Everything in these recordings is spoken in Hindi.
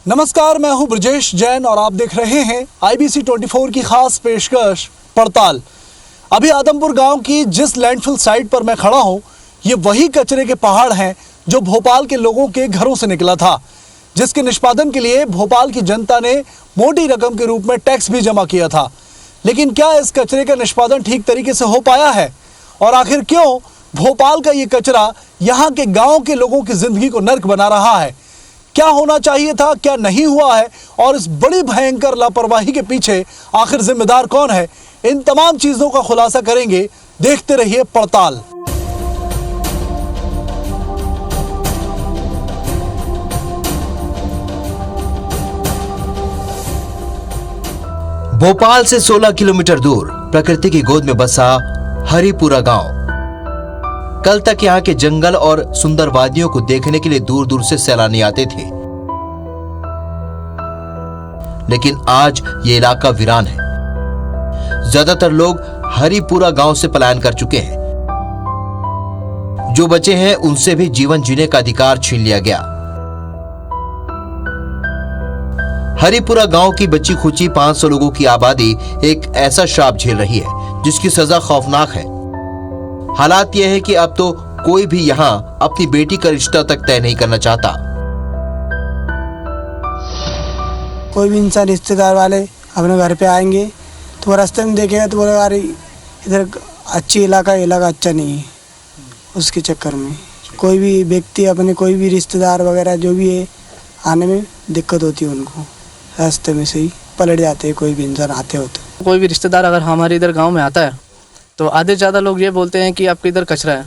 नमस्कार, मैं हूं ब्रजेश जैन और आप देख रहे हैं IBC 24 की खास पेशकश पड़ताल। अभी आदमपुर गांव की जिस लैंडफिल साइट पर मैं खड़ा हूं, ये वही कचरे के पहाड़ हैं जो भोपाल के लोगों के घरों से निकला था, जिसके निष्पादन के लिए भोपाल की जनता ने मोटी रकम के रूप में टैक्स भी जमा किया था। लेकिन क्या इस कचरे का निष्पादन ठीक तरीके से हो पाया है? और आखिर क्यों भोपाल का ये कचरा यहाँ के गाँव के लोगों की जिंदगी को नर्क बना रहा है? क्या होना चाहिए था, क्या नहीं हुआ है, और इस बड़ी भयंकर लापरवाही के पीछे आखिर जिम्मेदार कौन है? इन तमाम चीजों का खुलासा करेंगे। देखते रहिए पड़ताल। भोपाल से 16 किलोमीटर दूर प्रकृति की गोद में बसा हरिपुरा गांव। कल तक यहाँ के जंगल और सुंदर वादियों को देखने के लिए दूर दूर से सैलानी आते थे, लेकिन आज ये इलाका वीरान है। ज्यादातर लोग हरिपुरा गांव से पलायन कर चुके हैं। जो बचे हैं उनसे भी जीवन जीने का अधिकार छीन लिया गया। हरिपुरा गांव की बच्ची खुची 500 लोगों की आबादी एक ऐसा श्राप झेल रही है जिसकी सजा खौफनाक है। हालात यह है कि अब तो कोई भी यहाँ अपनी बेटी का रिश्ता तक तय नहीं करना चाहता। कोई भी इंसान रिश्तेदार वाले अपने घर पे आएंगे तो वो रास्ते में देखेगा तो बोलेगा अरे इधर अच्छी इलाका अच्छा नहीं है। उसके चक्कर में कोई भी व्यक्ति अपने कोई भी रिश्तेदार वगैरह जो भी है आने में दिक्कत होती है, उनको रास्ते में से ही पलट जाते हैं। कोई भी इंसान आते होते, कोई भी रिश्तेदार अगर हमारे इधर गांव में आता है तो आधे से ज़्यादा लोग ये बोलते हैं कि आपके इधर कचरा है,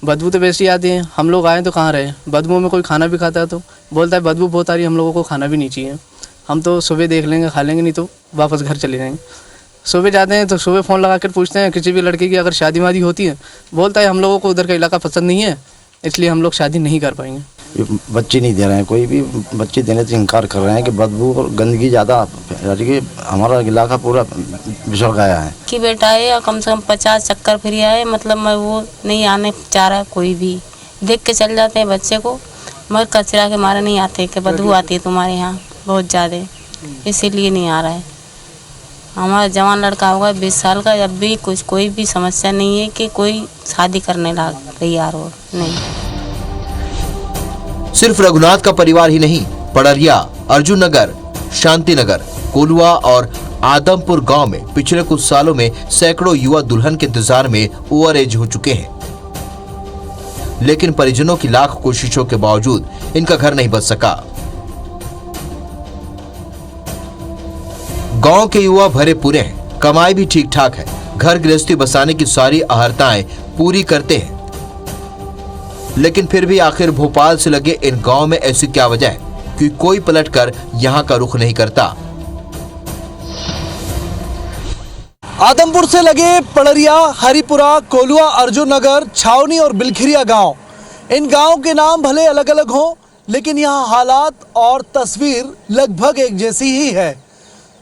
बदबू तो वैसी आती है। हम लोग आए तो कहाँ रहे, बदबू में कोई खाना भी खाता है तो बोलता है बदबू बहुत आ रही है, हम लोगों को खाना भी नहीं चाहिए। हम तो सुबह देख लेंगे, खा लेंगे, नहीं तो वापस घर चले जाएंगे। सुबह जाते हैं तो सुबह फ़ोन लगा कर पूछते हैं किसी भी लड़के की अगर शादी वादी होती है, बोलता है हम लोगों को उधर का इलाका पसंद नहीं है, इसलिए हम लोग शादी नहीं कर पाएंगे। बच्चे नहीं दे रहे हैं, कोई भी बच्चे देने से इनकार कर रहे हैं कि बदबू और गंदगी ज़्यादा, हमारा इलाका पूरा बिछड़ गया है। कि बेटा है या कम से कम 50 चक्कर फिर आए, मतलब मैं वो नहीं आने चाह रहा। कोई भी देख के चल जाते हैं बच्चे को, मगर कचरा के मारे नहीं आते कि बदबू आती है तुम्हारे यहाँ बहुत ज़्यादा, इसीलिए नहीं आ रहा है। हमारा जवान लड़का होगा 20 साल का, जब भी कुछ कोई भी समस्या नहीं है कि कोई शादी करने लायक तैयार हो नहीं। सिर्फ रघुनाथ का परिवार ही नहीं, पड़रिया, अर्जुन नगर, शांति नगर, कोलुआ और आदमपुर गांव में पिछले कुछ सालों में सैकड़ों युवा दुल्हन के इंतजार में ओवर एज हो चुके हैं, लेकिन परिजनों की लाख कोशिशों के बावजूद इनका घर नहीं बच सका। गांव के युवा भरे पूरे हैं, कमाई भी ठीक ठाक है, घर गृहस्थी बसाने की सारी अहर्ताएं पूरी करते हैं, लेकिन फिर भी आखिर भोपाल से लगे इन गांव में ऐसी क्या वजह है कि कोई पलटकर यहां का रुख नहीं करता? आदमपुर से लगे पड़रिया, हरिपुरा, कोलुआ, अर्जुन नगर, छावनी और बिलखिरिया गांव, इन गांव के नाम भले अलग अलग हों, लेकिन यहाँ हालात और तस्वीर लगभग एक जैसी ही है।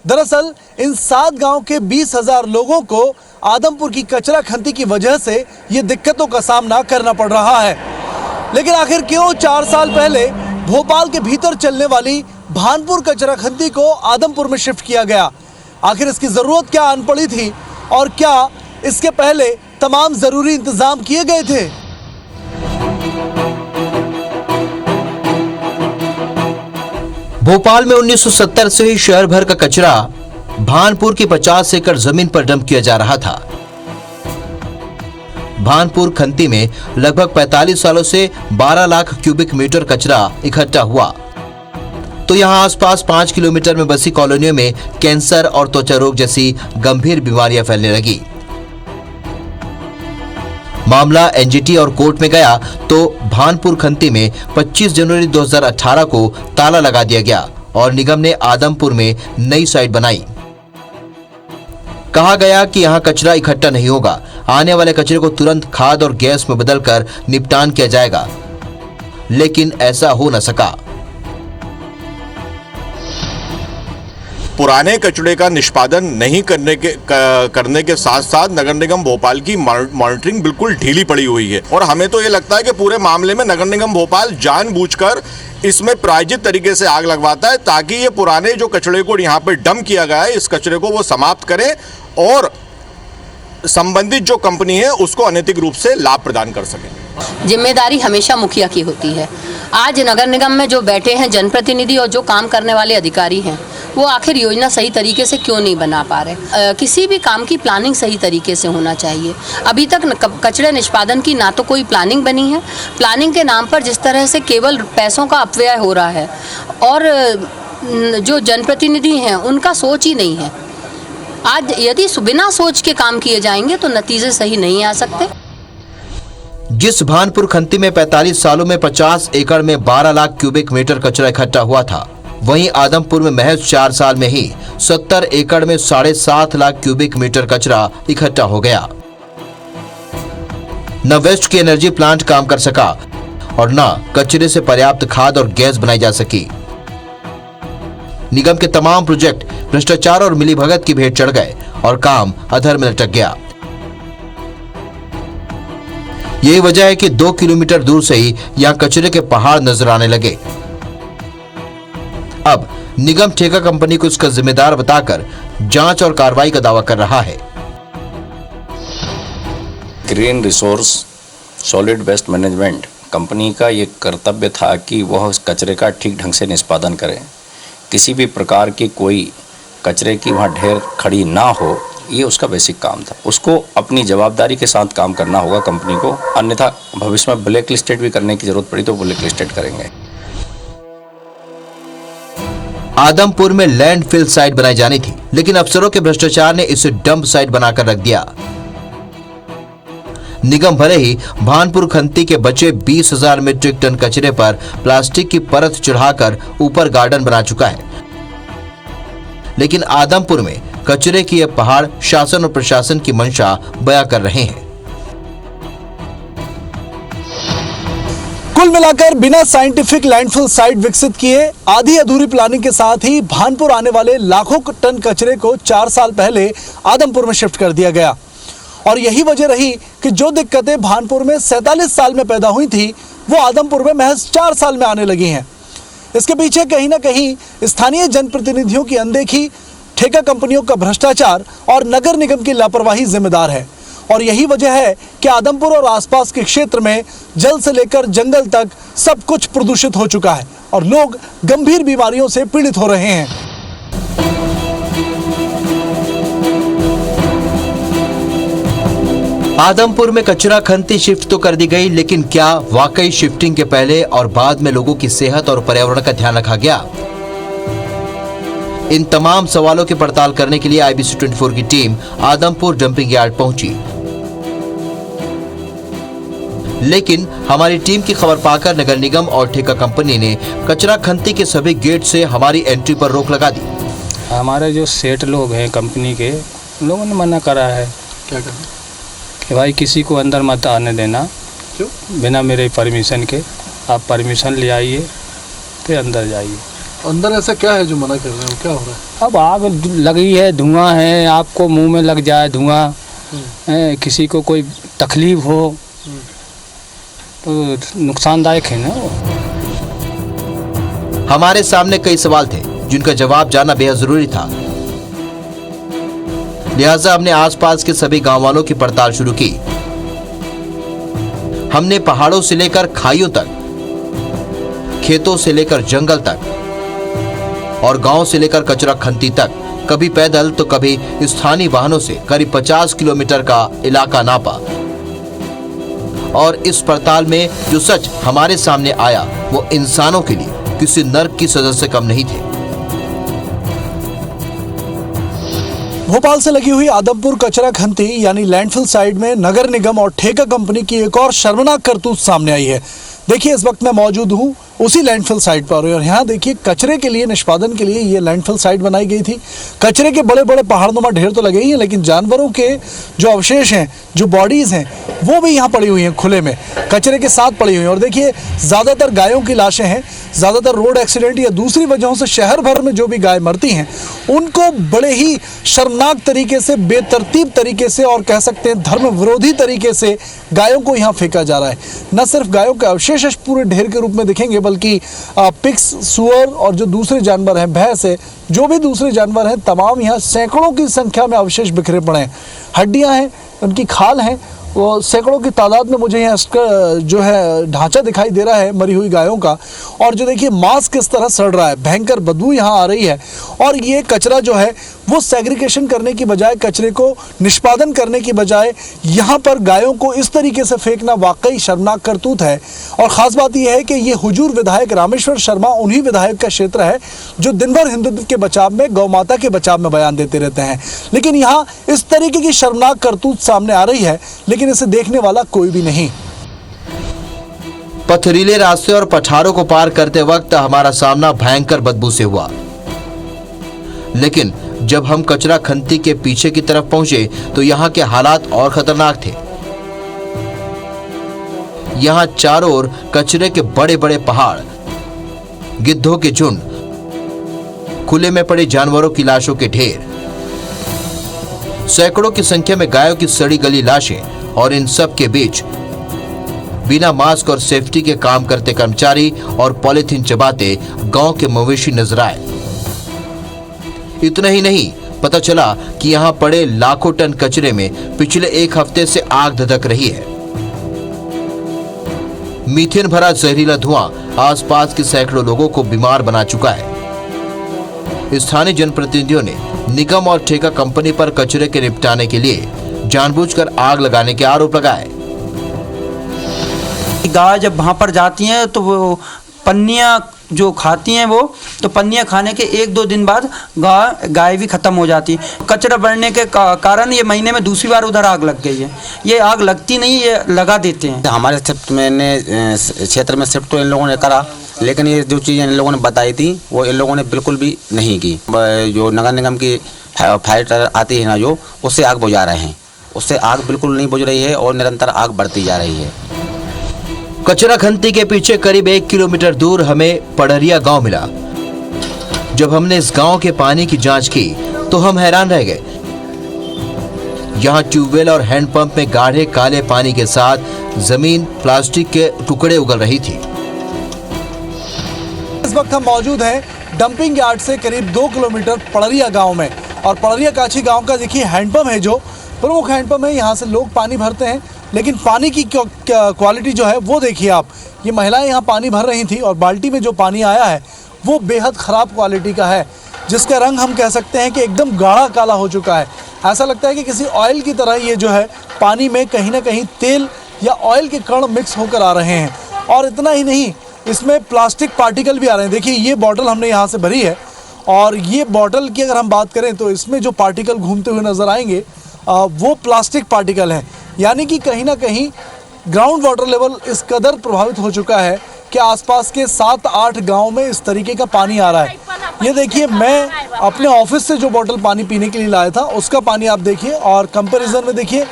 दरअसल इन 7 गांव के 20,000 लोगों को आदमपुर की कचरा खंती की वजह से ये दिक्कतों का सामना करना पड़ रहा है। लेकिन आखिर क्यों 4 साल पहले भोपाल के भीतर चलने वाली भानपुर कचरा खंती को आदमपुर में शिफ्ट किया गया? आखिर इसकी जरूरत क्या आन पड़ी थी, और क्या इसके पहले तमाम जरूरी इंतजाम किए गए थे? भोपाल में 1970 से ही शहर भर का कचरा भानपुर की 50 एकड़ जमीन पर डंप किया जा रहा था। भानपुर खंती में लगभग 45 सालों से 12 लाख क्यूबिक मीटर कचरा इकट्ठा हुआ, तो यहाँ आसपास 5 किलोमीटर में बसी कॉलोनियों में कैंसर और त्वचा रोग जैसी गंभीर बीमारियां फैलने लगी। मामला एनजीटी और कोर्ट में गया तो भानपुर खंती में 25 जनवरी 2018 को ताला लगा दिया गया और निगम ने आदमपुर में नई साइट बनाई। कहा गया कि यहाँ कचरा इकट्ठा नहीं होगा, आने वाले कचरे को तुरंत खाद और गैस में बदलकर निपटान किया जाएगा, लेकिन ऐसा हो न सका। पुराने कचरे का निष्पादन नहीं करने के साथ साथ नगर निगम भोपाल की मॉनिटरिंग बिल्कुल ढीली पड़ी हुई है और हमें तो ये लगता है कि पूरे मामले में नगर निगम भोपाल जानबूझकर इसमें प्रायोजित तरीके से आग लगवाता है ताकि ये पुराने जो कचरे को यहाँ पे डंप किया गया है, इस कचरे को वो समाप्त करें और संबंधित जो कंपनी है उसको अनैतिक रूप से लाभ प्रदान कर सकें। जिम्मेदारी हमेशा मुखिया की होती है। आज नगर निगम में जो बैठे हैं जनप्रतिनिधि और जो काम करने वाले अधिकारी हैं, वो आखिर योजना सही तरीके से क्यों नहीं बना पा रहे। किसी भी काम की प्लानिंग सही तरीके से होना चाहिए। अभी तक कचरे निष्पादन की ना तो कोई प्लानिंग बनी है, प्लानिंग के नाम पर जिस तरह से केवल पैसों का अपव्यय हो रहा है और जो जनप्रतिनिधि हैं उनका सोच ही नहीं है। आज यदि बिना सोच के काम किए जाएंगे तो नतीजे सही नहीं आ सकते। जिस भानपुर खंती में 45 सालों में 50 एकड़ में 12 लाख क्यूबिक मीटर कचरा इकट्ठा हुआ था, वहीं आदमपुर में महज 4 साल में ही 70 एकड़ में 7.5 लाख क्यूबिक मीटर कचरा इकट्ठा हो गया। न वेस्ट की एनर्जी प्लांट काम कर सका और न कचरे से पर्याप्त खाद और गैस बनाई जा सकी। निगम के तमाम प्रोजेक्ट भ्रष्टाचार और मिलीभगत की भेंट चढ़ गए और काम अधर में लटक गया। यही वजह है कि 2 किलोमीटर दूर से ही यहां कचरे के पहाड़ नजर आने लगे। अब निगम ठेका कंपनी को इसका जिम्मेदार बताकर जांच और कार्रवाई का दावा कर रहा है। Green resource solid waste management company का ये कर्तव्य था कि वह उस कचरे का ठीक ढंग से निष्पादन करे। किसी भी प्रकार की कोई कचरे की वहाँ ढेर खड़ी ना हो, ये उसका बेसिक काम था। उसको अपनी जवाबदारी के साथ काम करना होगा कंपनी को, अन्यथा भविष्य में ब्लैक लिस्टेड भी करने की जरूरत पड़ी तो ब्लैक लिस्टेड करेंगे। आदमपुर में लैंडफिल साइट बनाई जानी थी, लेकिन अफसरों के भ्रष्टाचार ने इसे डंप साइट बनाकर रख दिया। निगम भले ही भानपुर खंती के बचे 20,000 मीट्रिक टन कचरे पर प्लास्टिक की परत चढ़ाकर ऊपर गार्डन बना चुका है, लेकिन आदमपुर में कचरे की यह पहाड़ शासन और प्रशासन की मंशा बयां कर रहे हैं। कुल मिलाकर बिना साइंटिफिक लैंडफिल साइट विकसित किए आधी अधूरी प्लानिंग के साथ ही भानपुर आने वाले लाखों टन कचरे को 4 साल पहले आदमपुर में शिफ्ट कर दिया गया। और यही वजह रही कि जो दिक्कतें भानपुर में 47 साल में पैदा हुई थी, वो आदमपुर में महज 4 साल में आने लगी हैं। इसके पीछे कहीं ना कहीं स्थानीय जनप्रतिनिधियों की अनदेखी, ठेका कंपनियों का भ्रष्टाचार और नगर निगम की लापरवाही जिम्मेदार है। और यही वजह है कि आदमपुर और आसपास के क्षेत्र में जल से लेकर जंगल तक सब कुछ प्रदूषित हो चुका है और लोग गंभीर बीमारियों से पीड़ित हो रहे हैं। आदमपुर में कचरा खंती शिफ्ट तो कर दी गई, लेकिन क्या वाकई शिफ्टिंग के पहले और बाद में लोगों की सेहत और पर्यावरण का ध्यान रखा गया? इन तमाम सवालों की पड़ताल करने के लिए IBC 24 की टीम आदमपुर डंपिंग यार्ड पहुंची, लेकिन हमारी टीम की खबर पाकर नगर निगम और ठेका कंपनी ने कचरा खंती के सभी गेट से हमारी एंट्री पर रोक लगा दी। हमारे जो सेठ लोग हैं कंपनी के, उन लोगों ने मना करा है। क्या करें कि भाई किसी को अंदर मत आने देना, क्यों? बिना मेरे परमिशन के। आप परमिशन ले आइए फिर अंदर जाइए। अंदर ऐसा क्या है जो मना कर रहे हो? क्या हो रहा है? अब आग लगी है, धुआं है, आपको मुंह में लग जाए धुआं, किसी को कोई तकलीफ हो तो नुकसानदायक है ना वो। हमारे सामने कई सवाल थे जिनका जवाब जानना बेहद जरूरी था, लिहाजा हमने आसपास के सभी गांव वालों की पड़ताल शुरू की। हमने पहाड़ों से लेकर खाइयों तक, खेतों से लेकर जंगल तक और गांव से लेकर कचरा खंती तक, कभी पैदल तो कभी स्थानीय वाहनों से करीब 50 किलोमीटर का इलाका नापा। और इस पड़ताल में जो सच हमारे सामने आया वो इंसानों के लिए किसी नर्क की सजा से कम नहीं थे। भोपाल से लगी हुई आदमपुर कचरा खंती यानी लैंडफिल साइट में नगर निगम और ठेका कंपनी की एक और शर्मनाक करतूत सामने आई है। देखिए, इस वक्त मैं मौजूद हूँ उसी लैंडफिल साइट पर और यहाँ देखिए कचरे के लिए निष्पादन के लिए ये लैंडफिल साइट बनाई गई थी। कचरे के बड़े बड़े पहाड़नुमा ढेर तो लगे ही हैं, लेकिन जानवरों के जो अवशेष हैं, जो बॉडीज़ हैं, वो भी यहाँ पड़ी हुई हैं खुले में, कचरे के साथ पड़ी हुई हैं। और देखिए, ज़्यादातर गायों की लाशें हैं। ज़्यादातर रोड एक्सीडेंट या दूसरी वजहों से शहर भर में जो भी गाय मरती हैं, उनको बड़े ही शर्मनाक तरीके से, बेतरतीब तरीके से और कह सकते हैं धर्म विरोधी तरीके से गायों को यहाँ फेंका जा रहा है। न सिर्फ गायों के अवशेष पूरे ढेर के रूप में दिखेंगे, बल्कि पिग्स, सुअर और जो दूसरे जानवर हैं, भैंस है, जो भी दूसरे जानवर हैं, तमाम यहाँ सैकड़ों की संख्या में अवशेष बिखरे पड़े हैं। हड्डियाँ हैं, उनकी खाल हैं, वो सैकड़ों की तादाद में मुझे यहाँ इसका जो है ढांचा दिखाई दे रहा है मरी हुई गायों का। और जो देखिए मांस किस तरह सड़ रहा है, भयंकर बदबू यहाँ आ रही है। और ये कचरा जो है वो सेग्रीगेशन करने की बजाय, कचरे को निष्पादन करने की बजाय यहाँ पर गायों को इस तरीके से फेंकना वाकई शर्मनाक करतूत है। और ख़ास बात यह है कि ये हुजूर विधायक रामेश्वर शर्मा उन्हीं विधायक का क्षेत्र है जो दिन भर हिंदुत्व के बचाव में, गौ माता के बचाव में बयान देते रहते हैं। लेकिन यहाँ इस तरीके की शर्मनाक करतूत सामने आ रही है, लेकिन इसे देखने वाला कोई भी नहीं। पथरीले रास्ते और पठारों को पार करते वक्त हमारा सामना भयंकर बदबू से हुआ, लेकिन जब हम कचरा खंती के पीछे की तरफ पहुंचे तो यहाँ के हालात और खतरनाक थे। यहाँ चारों ओर कचरे के बड़े बड़े पहाड़, गिद्धों के झुंड, खुले में पड़े जानवरों की लाशों के ढेर, सैकड़ों की संख्या में गायों की सड़ी गली लाशें, और इन सब के बीच बिना मास्क और सेफ्टी के काम करते कर्मचारी और पॉलिथीन चबाते गांव के मवेशी नजर आए। इतना ही नहीं, पता चला कि यहाँ पड़े लाखों टन कचरे में पिछले एक हफ्ते से आग धधक रही है। मीथेन भरा जहरीला धुआं आसपास के सैकड़ों लोगों को बीमार बना चुका है। स्थानीय जनप्रतिनिधियों ने निगम और ठेका कंपनी पर कचरे के निपटाने के लिए जानबूझकर आग लगाने के आरोप लगाए। गाय जब वहाँ पर जाती हैं तो वो पन्नियाँ जो खाती हैं, वो तो पन्नियाँ खाने के 1-2 दिन बाद गाय भी ख़त्म हो जाती। कचरा बढ़ने के कारण ये महीने में दूसरी बार उधर आग लग गई है। ये आग लगती नहीं, ये लगा देते हैं। हमारे क्षेत्र में शिफ्ट तो इन लोगों ने करा, लेकिन ये जो चीज़ें इन लोगों ने बताई थी वो इन लोगों ने बिल्कुल भी नहीं की। जो नगर निगम की फायर आती है ना, जो उससे आग बुझा रहे हैं, उससे आग बिल्कुल नहीं बुझ रही है और निरंतर आग बढ़ती जा रही है। कचरा खंती के पीछे करीब 1 किलोमीटर दूर हमें पड़रिया गांव मिला। जब हमने इस गांव के पानी की जांच की तो हम हैरान रह गए। यहाँ ट्यूबवेल और हैंडपंप में गाढ़े काले पानी के साथ जमीन प्लास्टिक के टुकड़े उगल रही थी। इस वक्त हम मौजूद हैं डंपिंग यार्ड से करीब 2 किलोमीटर पड़रिया गांव में। और पड़रिया काछी गांव का देखिए हैंडपंप है, जो प्रमुख हैंडपंप है। यहाँ से लोग पानी भरते हैं, लेकिन पानी की क्वालिटी जो है वो देखिए आप। ये महिलाएं यहाँ पानी भर रही थी और बाल्टी में जो पानी आया है वो बेहद ख़राब क्वालिटी का है, जिसका रंग हम कह सकते हैं कि एकदम गाढ़ा काला हो चुका है। ऐसा लगता है कि किसी ऑयल की तरह ये जो है पानी में कहीं ना कहीं तेल या ऑयल के कण मिक्स होकर आ रहे हैं। और इतना ही नहीं, इसमें प्लास्टिक पार्टिकल भी आ रहे हैं। देखिए ये बॉटल हमने यहाँ से भरी है, और ये बॉटल की अगर हम बात करें तो इसमें जो पार्टिकल घूमते हुए नज़र आएंगे वो प्लास्टिक पार्टिकल हैं। यानी कि कहीं ना कहीं ग्राउंड वाटर लेवल इस कदर प्रभावित हो चुका है कि आसपास के 7-8 गांव में इस तरीके का पानी आ रहा है। ये देखिए, मैं अपने ऑफिस से जो बोतल पानी पीने के लिए लाया था उसका पानी आप देखिए, और कंपैरिजन में देखिए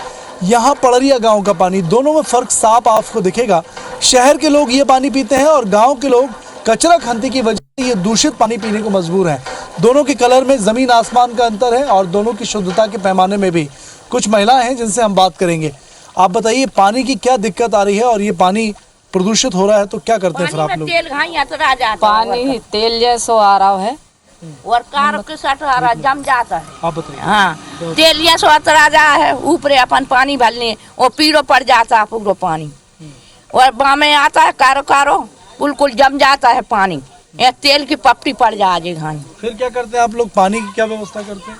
यहाँ पड़रिया गांव का पानी, दोनों में फ़र्क साफ आपको दिखेगा। शहर के लोग ये पानी पीते हैं और गाँव के लोग कचरा खंती की वजह से ये दूषित पानी पीने को मजबूर हैं। दोनों के कलर में ज़मीन आसमान का अंतर है, और दोनों की शुद्धता के पैमाने में भी। कुछ महिलाएं हैं जिनसे हम बात करेंगे। आप बताइए पानी की क्या दिक्कत आ रही है, और ये पानी प्रदूषित हो रहा है तो क्या करते हैं फिर आप लोग? पानी तेल जैसा आ रहा है और कार के साथ आ रहा जम जाता है। आप बताइए। हाँ, तेल जैसा आ जा है, ऊपर अपन पानी भरने और पीरो पड़ जाता है पूरा पानी, और बामे आता है कारो कारो बिल्कुल जम जाता है पानी, एक तेल की पपटी पड़ जाए घानी। फिर क्या करते हैं आप लोग? पानी की क्या व्यवस्था करते हैं?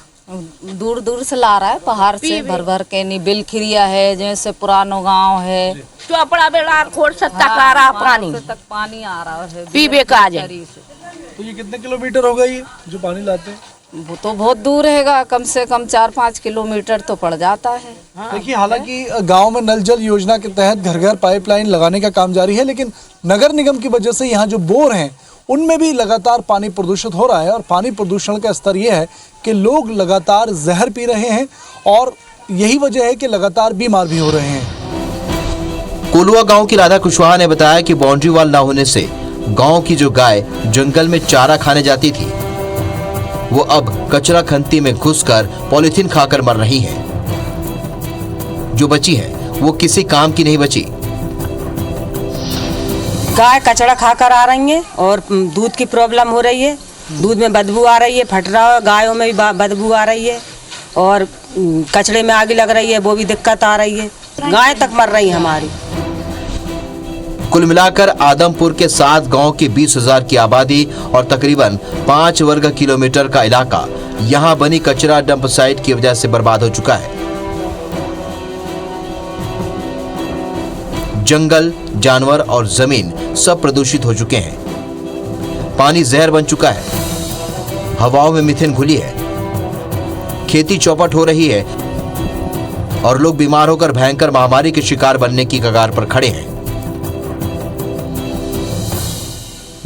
दूर दूर से ला रहा है, पहाड़ से भर भर के। नहीं बिलखिरिया है, जैसे पुरानो गांव है, चौपड़ा बेड़ा खोड़ से तक आ रहा पानी, तक पानी आ रहा है पीबे का। तो ये कितने किलोमीटर होगा ये जो पानी लाते हैं? वो तो बहुत दूर रहेगा, कम से कम 4-5 किलोमीटर तो पड़ जाता है। देखिए, हालांकि गांव में नल जल योजना के तहत घर घर पाइपलाइन लगाने का काम जारी है, लेकिन नगर निगम की वजह से यहाँ जो बोर हैं उनमें भी लगातार पानी प्रदूषित हो रहा है। और पानी प्रदूषण का स्तर ये है कि लोग लगातार जहर पी रहे हैं, और यही वजह है कि लगातार बीमार भी हो रहे हैं। कोलुआ गांव की राधा कुशवाहा ने बताया कि बाउंड्री वॉल न होने से गांव की जो गाय जंगल में चारा खाने जाती थी वो अब कचरा खंती में घुसकर पॉलिथीन खाकर मर रही हैं। जो बची है वो किसी काम की नहीं बची। गाय कचरा खाकर आ रही है और दूध की प्रॉब्लम हो रही है, दूध में बदबू आ रही है, फट रहा है, गायों में भी बदबू आ रही है और कचड़े में आग लग रही है, वो भी दिक्कत आ रही है, गाय तक मर रही है हमारी। कुल मिलाकर आदमपुर के 7 गांव की 20,000 की आबादी और तकरीबन 5 वर्ग किलोमीटर का इलाका यहां बनी कचरा डंप साइट की वजह से बर्बाद हो चुका है। जंगल, जानवर और जमीन सब प्रदूषित हो चुके हैं। पानी जहर बन चुका है, हवाओं में मीथेन घुली है, खेती चौपट हो रही है और लोग बीमार होकर भयंकर महामारी के शिकार बनने की कगार पर खड़े हैं।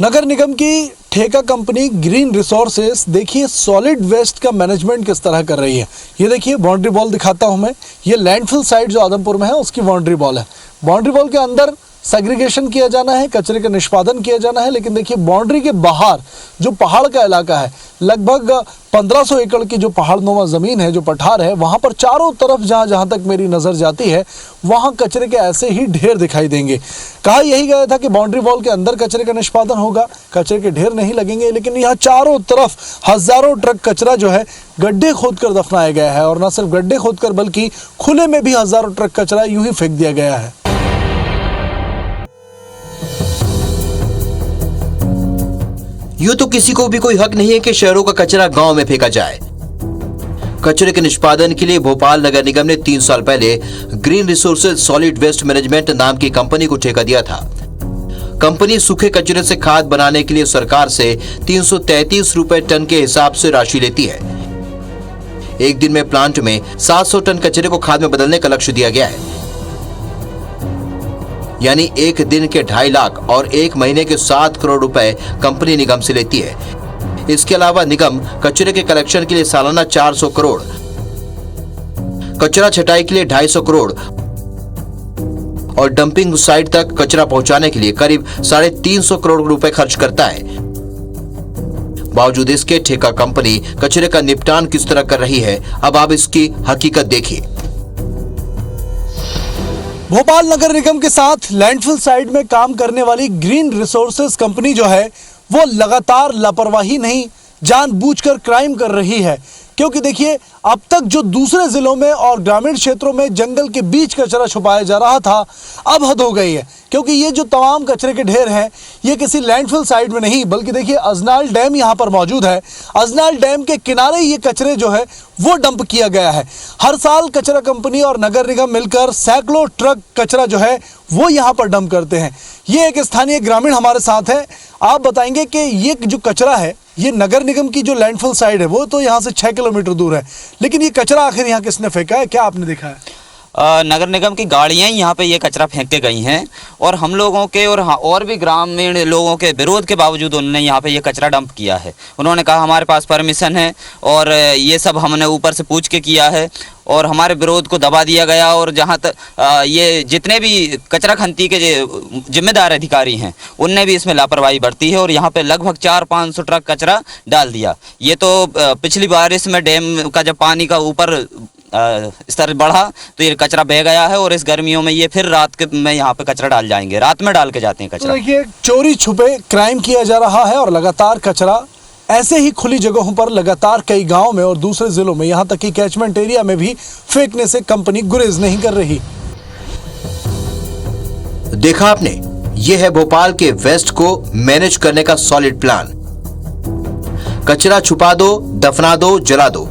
नगर निगम की ठेका कंपनी ग्रीन रिसोर्सेस देखिए सॉलिड वेस्ट का मैनेजमेंट किस तरह कर रही है। ये देखिए बाउंड्री वॉल दिखाता हूं मैं, ये लैंडफिल साइट जो आदमपुर में है उसकी बाउंड्री वॉल है। बाउंड्री वॉल के अंदर सेग्रीगेशन किया जाना है, कचरे का निष्पादन किया जाना है, लेकिन देखिए बाउंड्री के बाहर जो पहाड़ का इलाका है, लगभग 1500 एकड़ की जो पहाड़नुमा ज़मीन है, जो पठार है, वहाँ पर चारों तरफ जहाँ तक मेरी नज़र जाती है वहाँ कचरे के ऐसे ही ढेर दिखाई देंगे। कहा यही गया था कि बाउंड्री वॉल के अंदर कचरे का निष्पादन होगा, कचरे के ढेर नहीं लगेंगे, लेकिन यहाँ चारों तरफ हज़ारों ट्रक कचरा जो है गड्ढे खोद कर दफनाया गया है और न सिर्फ गड्ढे खोद कर बल्कि खुले में भी हज़ारों ट्रक कचरा यूं ही फेंक दिया गया है। यूं तो किसी को भी कोई हक नहीं है कि शहरों का कचरा गांव में फेंका जाए। कचरे के निष्पादन के लिए भोपाल नगर निगम ने 3 साल पहले green resources solid waste management नाम की कंपनी को ठेका दिया था। कंपनी सूखे कचरे से खाद बनाने के लिए सरकार से 333 रुपए टन के हिसाब से राशि लेती है। एक दिन में प्लांट में 700 टन कचरे को खाद में बदलने का लक्ष्य दिया गया है, यानी एक दिन के 2.5 लाख और एक महीने के 7 करोड़ रुपए कंपनी निगम से लेती है। इसके अलावा निगम कचरे के कलेक्शन के लिए सालाना 400 करोड़, कचरा छटाई के लिए 250 करोड़ और डंपिंग साइट तक कचरा पहुंचाने के लिए करीब 350 करोड़ रुपए खर्च करता है। बावजूद इसके ठेका कंपनी कचरे का निपटान किस तरह कर रही है, अब आप इसकी हकीकत देखिए। भोपाल नगर निगम के साथ लैंडफिल साइट में काम करने वाली ग्रीन रिसोर्सेज कंपनी जो है वो लगातार लापरवाही नहीं, जानबूझकर क्राइम कर रही है। क्योंकि देखिए अब तक जो दूसरे जिलों में और ग्रामीण क्षेत्रों में जंगल के बीच कचरा छुपाया जा रहा था, अब हद हो गई है। क्योंकि ये जो तमाम कचरे के ढेर हैं ये किसी लैंडफिल साइट में नहीं बल्कि देखिए अजनाल डैम यहाँ पर मौजूद है। अजनाल डैम के किनारे ये कचरे जो है वो डंप किया गया है। हर साल कचरा कंपनी और नगर निगम मिलकर सैकड़ों ट्रक कचरा जो है वो यहाँ पर डंप करते हैं। ये एक स्थानीय ग्रामीण हमारे साथ है, आप बताएंगे कि ये जो कचरा है ये नगर निगम की जो लैंडफिल साइट है वो तो यहाँ से 6 किलोमीटर दूर है, लेकिन ये कचरा आखिर यहाँ किसने फेंका है, क्या आपने देखा है? नगर निगम की गाड़ियां ही यहाँ पे ये कचरा फेंक के गई हैं और हम लोगों के और भी ग्रामीण लोगों के विरोध के बावजूद उन्होंने यहाँ पे ये कचरा डंप किया है। उन्होंने कहा हमारे पास परमिशन है और ये सब हमने ऊपर से पूछ के किया है और हमारे विरोध को दबा दिया गया। और जहाँ तक ये जितने भी कचरा खंती के जिम्मेदार अधिकारी हैं उनने भी इसमें लापरवाही बरती है और यहाँ पे लगभग 400-500 ट्रक कचरा डाल दिया। ये तो पिछली बारिश में डैम का जब पानी का ऊपर स्तर बढ़ा तो ये कचरा बह गया है और इस गर्मियों में ये फिर रात के में यहाँ पे कचरा डाल जाएंगे, रात में डाल के जाते हैं कचरा। तो देखिए चोरी छुपे क्राइम किया जा रहा है और लगातार कचरा ऐसे ही खुली जगहों पर लगातार कई गांव में और दूसरे जिलों में यहाँ तक कि कैचमेंट एरिया में भी फेंकने से कंपनी गुरेज नहीं कर रही। देखा आपने, ये है भोपाल के वेस्ट को मैनेज करने का सॉलिड प्लान। कचरा छुपा दो, दफना दो, जला दो।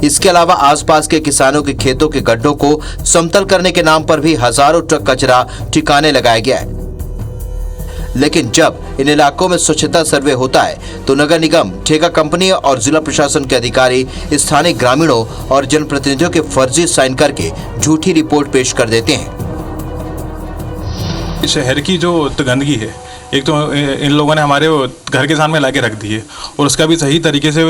इसके अलावा आसपास के किसानों के खेतों के गड्ढों को समतल करने के नाम पर भी हजारों ट्रक कचरा ठिकाने लगाया गया है। लेकिन जब इन इलाकों में स्वच्छता सर्वे होता है तो नगर निगम, ठेका कंपनी और जिला प्रशासन के अधिकारी स्थानीय ग्रामीणों और जनप्रतिनिधियों के फर्जी साइन करके झूठी रिपोर्ट पेश कर देते हैं। शहर की जो गंदगी है, एक तो इन लोगों ने हमारे घर के सामने ला के रख दी है और उसका भी सही तरीके से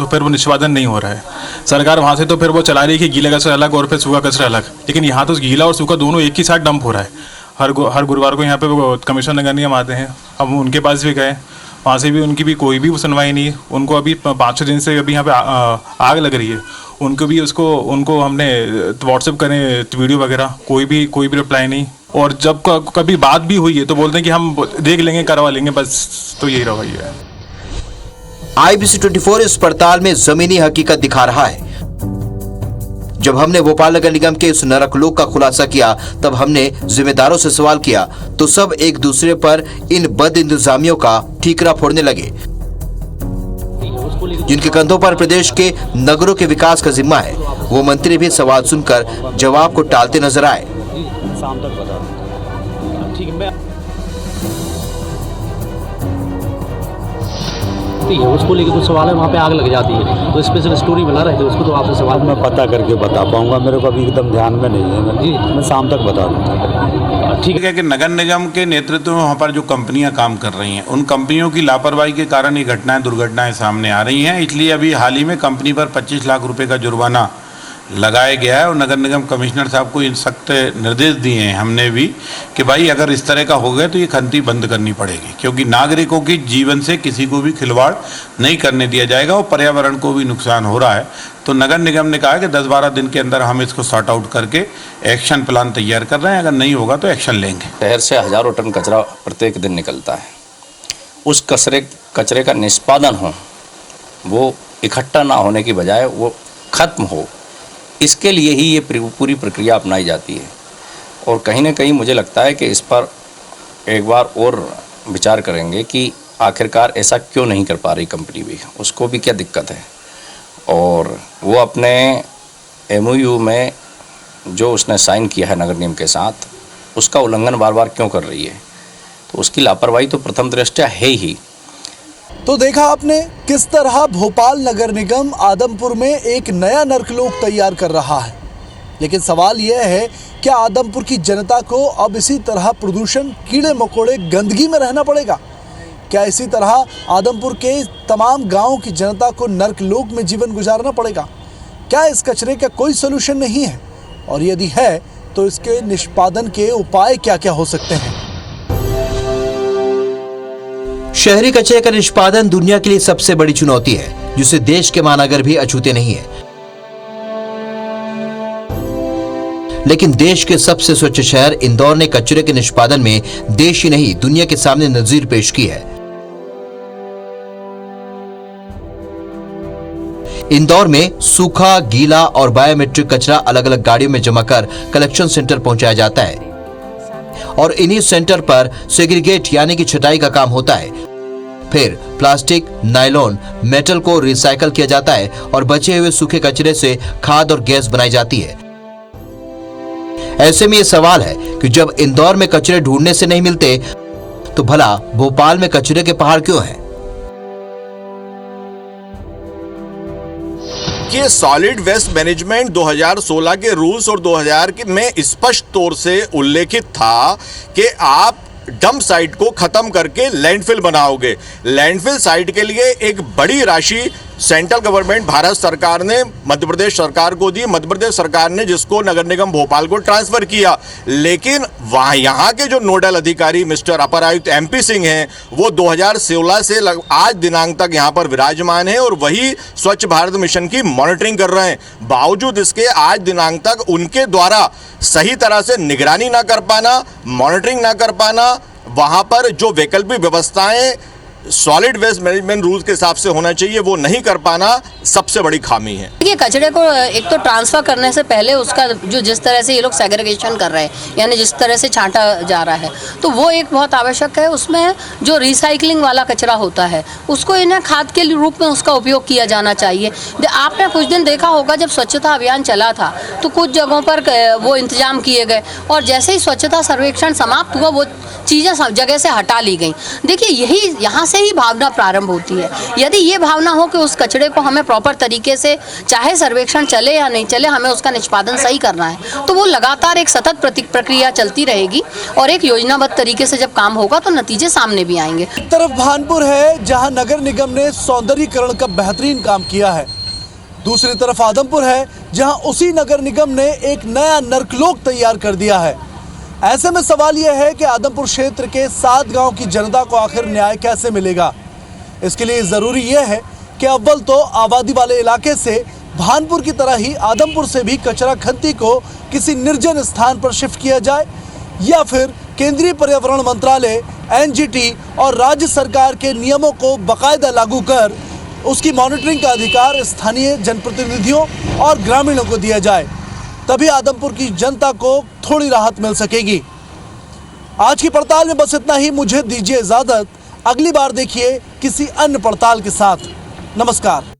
फिर वो निष्पादन नहीं हो रहा है। सरकार वहाँ से तो फिर वो चला रही है कि गीला कचरा अलग और फिर सूखा कचरा अलग, लेकिन यहाँ तो गीला और सूखा दोनों एक ही साथ डंप हो रहा है। हर गुरुवार को यहाँ पे कमिश्नर नगर निगम आते हैं, हम उनके पास भी गए, वहाँ से भी उनकी भी कोई भी सुनवाई नहीं है। उनको अभी 5-6 दिन से अभी यहाँ पे आग लग रही है उनको भी उनको हमने व्हाट्सएप करें वीडियो वगैरह, कोई भी रिप्लाई नहीं। और जब कभी बात भी हुई है तो बोलते हैं कि हम देख लेंगे, करवा लेंगे, बस। तो यही रवैया है। IBC 24 इस पड़ताल में जमीनी हकीकत दिखा रहा है। जब हमने भोपाल नगर निगम के इस नरकलोक का खुलासा किया, तब हमने जिम्मेदारों से सवाल किया तो सब एक दूसरे पर इन बद इंतजामियों का ठीकरा फोड़ने लगे। जिनके कंधों पर प्रदेश के नगरों के विकास का जिम्मा है, वो मंत्री भी सवाल सुनकर जवाब को टालते नजर आए। शाम तक बता दूं। ठीक है, उसको लेकर कुछ सवाल है, वहाँ पे आग लग जाती है, तो स्पेशल स्टोरी बना रहे थे, उसको तो आपसे सवाल मैं पता करके बता पाऊंगा, मेरे को अभी एकदम ध्यान में नहीं है जी, मैं शाम तक बता दूँगा। ठीक है कि नगर निगम के नेतृत्व में वहाँ पर जो कंपनियां काम कर रही हैं, उन कंपनियों की लापरवाही के कारण ये दुर्घटनाएं सामने आ रही हैं। इसलिए अभी हाल ही में कंपनी पर 25 लाख रुपए का जुर्माना लगाया गया है और नगर निगम कमिश्नर साहब को इन सख्त निर्देश दिए हैं हमने भी कि भाई अगर इस तरह का हो गया तो ये खंती बंद करनी पड़ेगी, क्योंकि नागरिकों के जीवन से किसी को भी खिलवाड़ नहीं करने दिया जाएगा और पर्यावरण को भी नुकसान हो रहा है। तो नगर निगम ने कहा कि 10-12 दिन के अंदर हम इसको सॉर्ट आउट करके एक्शन प्लान तैयार कर रहे हैं, अगर नहीं होगा तो एक्शन लेंगे। शहर से हजारों टन कचरा प्रत्येक दिन निकलता है, उस कचरे का निष्पादन हो, वो इकट्ठा ना होने की बजाय वो खत्म हो, इसके लिए ही ये पूरी प्रक्रिया अपनाई जाती है। और कहीं ना कहीं मुझे लगता है कि इस पर एक बार और विचार करेंगे कि आखिरकार ऐसा क्यों नहीं कर पा रही कंपनी भी, उसको भी क्या दिक्कत है, और वो अपने MOU में जो उसने साइन किया है नगर निगम के साथ, उसका उल्लंघन बार बार क्यों कर रही है। तो उसकी लापरवाही तो प्रथम दृष्टया है ही। तो देखा आपने किस तरह भोपाल नगर निगम आदमपुर में एक नया नरकलोक तैयार कर रहा है। लेकिन सवाल यह है, क्या आदमपुर की जनता को अब इसी तरह प्रदूषण, कीड़े मकोड़े, गंदगी में रहना पड़ेगा? क्या इसी तरह आदमपुर के तमाम गांवों की जनता को नरकलोक में जीवन गुजारना पड़ेगा? क्या इस कचरे का कोई सलूशन नहीं है? और यदि है तो इसके निष्पादन के उपाय क्या क्या हो सकते हैं? शहरी कचरे का निष्पादन दुनिया के लिए सबसे बड़ी चुनौती है, जिसे देश के महानगर भी अछूते नहीं है। लेकिन देश के सबसे स्वच्छ शहर इंदौर ने कचरे के निष्पादन में देश ही नहीं दुनिया के सामने नजीर पेश की है। इंदौर में सूखा, गीला और बायोमेट्रिक कचरा अलग अलग गाड़ियों में जमा कर कलेक्शन सेंटर पहुंचाया जाता है और इन्हीं सेंटर पर सेग्रीगेट यानी कि छटाई का काम होता है। फिर प्लास्टिक, नायलॉन, मेटल को रिसाइकल किया जाता है और बचे हुए सूखे कचरे से खाद और गैस बनाई जाती है। ऐसे में ये सवाल है कि जब इंदौर में कचरे ढूंढने से नहीं मिलते तो भला भोपाल में कचरे के पहाड़ क्यों हैं? कि सॉलिड वेस्ट मैनेजमेंट 2016 के रूल्स और 2000 में स्पष्ट तौर से उल्लेखित था कि आप डंप साइट को खत्म करके लैंडफिल बनाओगे। लैंडफिल साइट के लिए एक बड़ी राशि सेंट्रल गवर्नमेंट भारत सरकार ने मध्य प्रदेश सरकार को दी, मध्य प्रदेश सरकार ने जिसको नगर निगम भोपाल को ट्रांसफर किया। लेकिन वहाँ यहाँ के जो नोडल अधिकारी मिस्टर अपर आयुक्त MP सिंह हैं, वो 2016 से आज दिनांक तक यहाँ पर विराजमान हैं और वही स्वच्छ भारत मिशन की मॉनिटरिंग कर रहे हैं। बावजूद इसके आज दिनांक तक उनके द्वारा सही तरह से निगरानी ना कर पाना, मॉनिटरिंग ना कर पाना, वहाँ पर जो वैकल्पिक व्यवस्थाएं सॉलिड वेस्ट मैनेजमेंट रूल्स के हिसाब से होना चाहिए वो नहीं कर पाना सबसे बड़ी खामी है। देखिए, कचरे को एक तो ट्रांसफर करने से पहले उसका जो जिस तरह से ये लोग सेग्रीगेशन कर रहे हैं, यानी जिस तरह से छांटा जा रहा है, तो वो एक बहुत आवश्यक है। उसमें जो रिसाइकलिंग वाला कचरा होता है उसको इन्हें खाद के रूप में उसका उपयोग किया जाना चाहिए। आपने कुछ दिन देखा होगा जब स्वच्छता अभियान चला था तो कुछ जगहों पर वो इंतजाम किए गए और जैसे ही स्वच्छता सर्वेक्षण समाप्त हुआ वो चीज़ें सब जगह से हटा ली गई। देखिए, यही यहाँ से ही भावना प्रारंभ होती है। यदि ये भावना हो कि उस कचरे को हमें प्रॉपर तरीके से, चाहे सर्वेक्षण चले या नहीं चले, हमें उसका निष्पादन सही करना है, तो वो लगातार एक सतत प्रक्रिया चलती रहेगी और एक योजनाबद्ध तरीके से जब काम होगा तो नतीजे सामने भी आएंगे। एक तरफ भानपुर है जहां नगर निगम ने सौंदर्यीकरण का बेहतरीन काम किया है, दूसरी तरफ आदमपुर है जहां उसी नगर निगम ने एक नया नरकलोक तैयार कर दिया है। ऐसे में सवाल यह है कि आदमपुर क्षेत्र के 7 गांव की जनता को आखिर न्याय कैसे मिलेगा। इसके लिए ज़रूरी यह है कि अव्वल तो आबादी वाले इलाके से भानपुर की तरह ही आदमपुर से भी कचरा खत्ती को किसी निर्जन स्थान पर शिफ्ट किया जाए, या फिर केंद्रीय पर्यावरण मंत्रालय, एनजीटी और राज्य सरकार के नियमों को बाकायदा लागू कर उसकी मॉनिटरिंग का अधिकार स्थानीय जनप्रतिनिधियों और ग्रामीणों को दिया जाए। तभी आदमपुर की जनता को थोड़ी राहत मिल सकेगी। आज की पड़ताल में बस इतना ही। मुझे दीजिए इजाजत। अगली बार देखिए किसी अन्य पड़ताल के साथ। नमस्कार।